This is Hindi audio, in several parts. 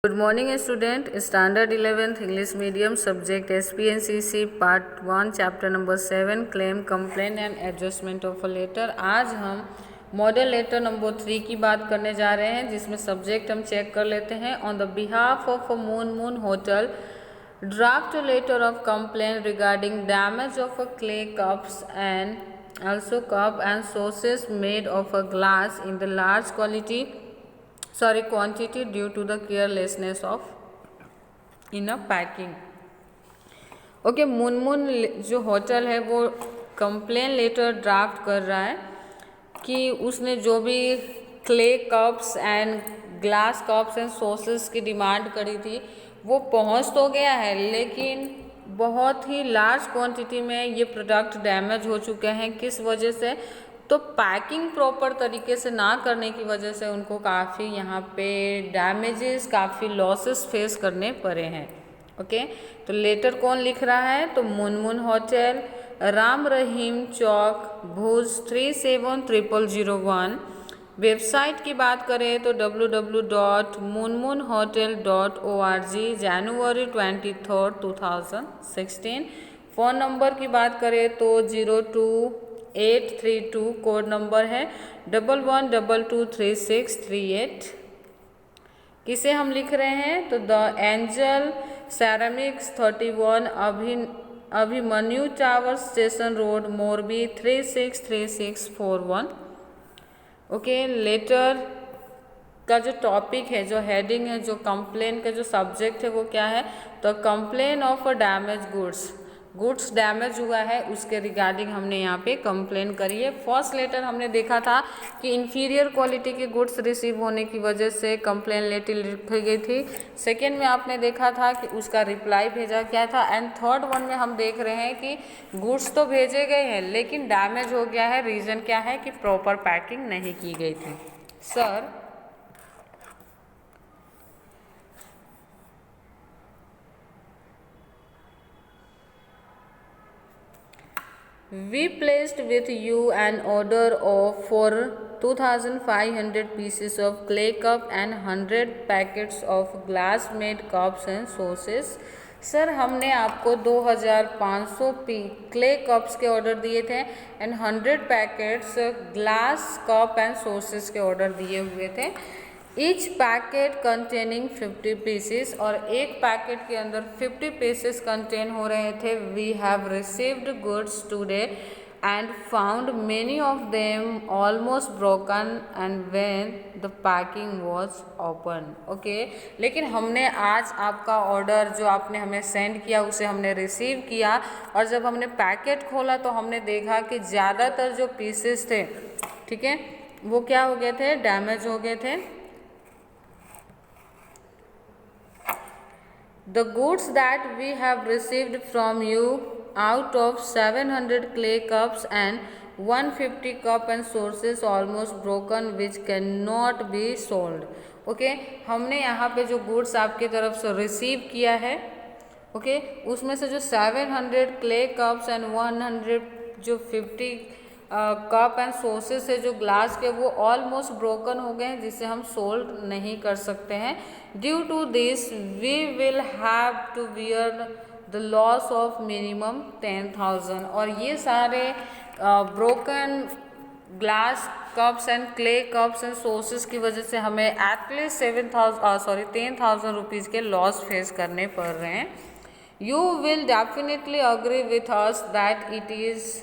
Good morning student, standard 11th English medium subject SPNCC part 1 chapter number 7 claim complaint and adjustment of a letter। आज हम मॉडल लेटर नंबर 3 की बात करने जा रहे हैं, जिसमें सब्जेक्ट हम चेक कर लेते हैं। On the behalf of a moon hotel draft letter of complaint regarding damage of a clay cups and also cup and saucers made of a glass in the large quantity due to the carelessness of in a packing। Okay, moon जो होटल है वो कंप्लेन लेटर ड्राफ्ट कर रहा है कि उसने जो भी clay cups and glass cups and सॉसेस की डिमांड करी थी वो पहुंच तो गया है, लेकिन बहुत ही लार्ज क्वांटिटी में ये प्रोडक्ट डैमेज हो चुके हैं। किस वजह से? तो पैकिंग प्रॉपर तरीके से ना करने की वजह से उनको काफ़ी यहाँ पे डैमेजेस, काफ़ी लॉसेस फेस करने पड़े हैं। ओके, तो लेटर कौन लिख रहा है? तो मून होटल, राम रहीम चौक, भुज 370001। वेबसाइट की बात करें तो www.moonmoonhotel.org, January 23, 2016। फ़ोन नंबर की बात करें तो 02832, कोड नंबर है 11223638। किसे हम लिख रहे हैं? तो the Angel Ceramics 31 Abhimanyu tower station road Morbi 363641। Okay, letter का जो टॉपिक है, जो हेडिंग है, जो कंप्लेन का जो सब्जेक्ट है वो क्या है? तो complain of a damage goods damage हुआ है उसके रिगार्डिंग हमने यहाँ पे कंप्लेन करी है। फर्स्ट लेटर हमने देखा था कि इंफीरियर क्वालिटी के गुड्स रिसीव होने की वजह से कंप्लेन लेटर लिखी गई थी। सेकेंड में आपने देखा था कि उसका रिप्लाई भेजा क्या था, एंड थर्ड वन में हम देख रहे हैं कि गुड्स तो भेजे गए हैं लेकिन डैमेज हो गया है। रीज़न क्या है? कि प्रॉपर पैकिंग नहीं की गई थी। Sir, we placed with you an order for 2500 pieces of clay cup and 100 packets of glass made cups and saucers। Sir, हमने आपको 2500 क्ले कप्स के ऑर्डर दिए थे and 100 packets glass cup and sauces के ऑर्डर दिए हुए थे। ईच पैकेट कंटेनिंग 50 पीसेस, और एक पैकेट के अंदर 50 पीसेस कंटेन हो रहे थे। We have received goods today and found many of them almost broken and when the packing was open. Okay, लेकिन हमने आज आपका ऑर्डर जो आपने हमें सेंड किया उसे हमने रिसीव किया, और जब हमने पैकेट खोला तो हमने देखा कि ज़्यादातर जो पीसेस थे, ठीक है, वो क्या हो गए थे? डैमेज हो गए थे। The goods that we have received from you out of 700 clay cups and 150 cup and saucers almost broken which cannot be sold। Okay, हमने यहाँ पे जो गुड्स आपकी तरफ से रिसीव किया है, ओके, उसमें से जो 700 क्ले कप्स एंड 100 जो 50 कप एंड सॉसेस है जो ग्लास के, वो ऑलमोस्ट ब्रोकन हो गए हैं, जिसे हम सोल्ड नहीं कर सकते हैं। Due to this we will have to bear the loss of minimum 10,000। और ये सारे broken glass cups and clay cups and सॉसेस की वजह से हमें एटलीस्ट 10,000 रुपीज़ के लॉस फेस करने पड़ रहे हैं। You will definitely agree with us that it is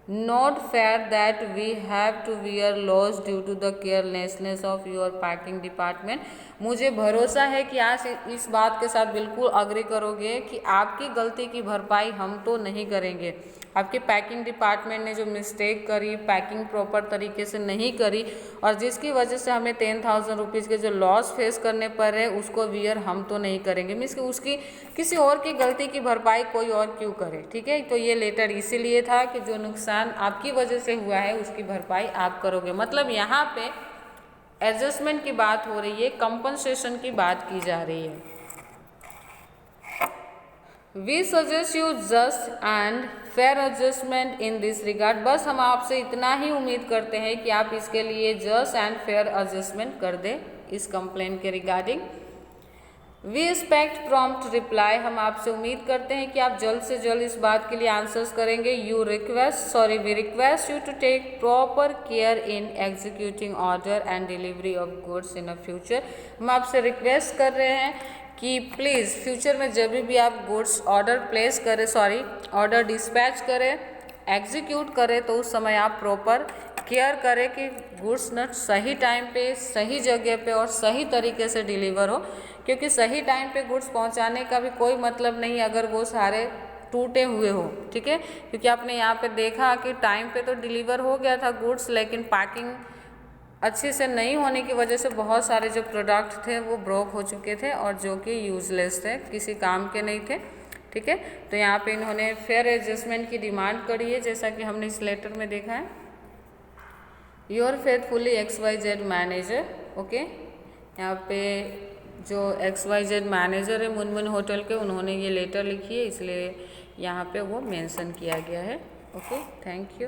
not fair that we have to bear loss due to the carelessness of your packing department। मुझे भरोसा है कि आज इस बात के साथ बिल्कुल अग्री करोगे कि आपकी गलती की भरपाई हम तो नहीं करेंगे। आपके पैकिंग डिपार्टमेंट ने जो मिस्टेक करी, पैकिंग प्रॉपर तरीके से नहीं करी, और जिसकी वजह से हमें 10,000 रुपीज़ के जो लॉस फेस करने पड़ रहे हैं उसको बियर हम तो नहीं करेंगे। मीन्स कि उसकी किसी और की गलती की भरपाई कोई और क्यों करे, ठीक है। तो ये लेटर इसीलिए था कि जो नुकसान आपकी वजह से हुआ है उसकी भरपाई आप करोगे। मतलब यहाँ पे एडजस्टमेंट की बात हो रही है, कंपनसेशन की बात की जा रही है। We suggest you just and fair adjustment in this regard. बस हम आपसे इतना ही उम्मीद करते हैं कि आप इसके लिए जस्ट एंड फेयर एडजस्टमेंट कर दें इस कंप्लेंट के regarding. We expect prompt reply, हम आपसे उम्मीद करते हैं कि आप जल्द से जल्द इस बात के लिए आंसर्स करेंगे। We request you to take proper care in executing order and delivery of goods in a future. हम आपसे रिक्वेस्ट कर रहे हैं कि प्लीज़ फ्यूचर में जब भी आप गुड्स ऑर्डर डिस्पैच करें, एग्जीक्यूट करें, तो उस समय आप प्रॉपर केयर करें कि गुड्स न सही टाइम पे, सही जगह पे और सही तरीके से डिलीवर हो, क्योंकि सही टाइम पे गुड्स पहुंचाने का भी कोई मतलब नहीं अगर वो सारे टूटे हुए हो। ठीक है, क्योंकि आपने यहाँ पे देखा कि टाइम पे तो डिलीवर हो गया था गुड्स, लेकिन पैकिंग अच्छे से नहीं होने की वजह से बहुत सारे जो प्रोडक्ट थे वो ब्रोक हो चुके थे और जो कि यूजलेस थे, किसी काम के नहीं थे। ठीक है, तो यहाँ पे इन्होंने फेयर एडजस्टमेंट की डिमांड करी है, जैसा कि हमने इस लेटर में देखा है। Your faithfully XYZ manager. Okay, यहाँ पे जो XYZ मैनेजर है मुनमुन होटल के, उन्होंने ये लेटर लिखी है, इसलिए यहाँ पे वो मेंशन किया गया है। Okay, thank you.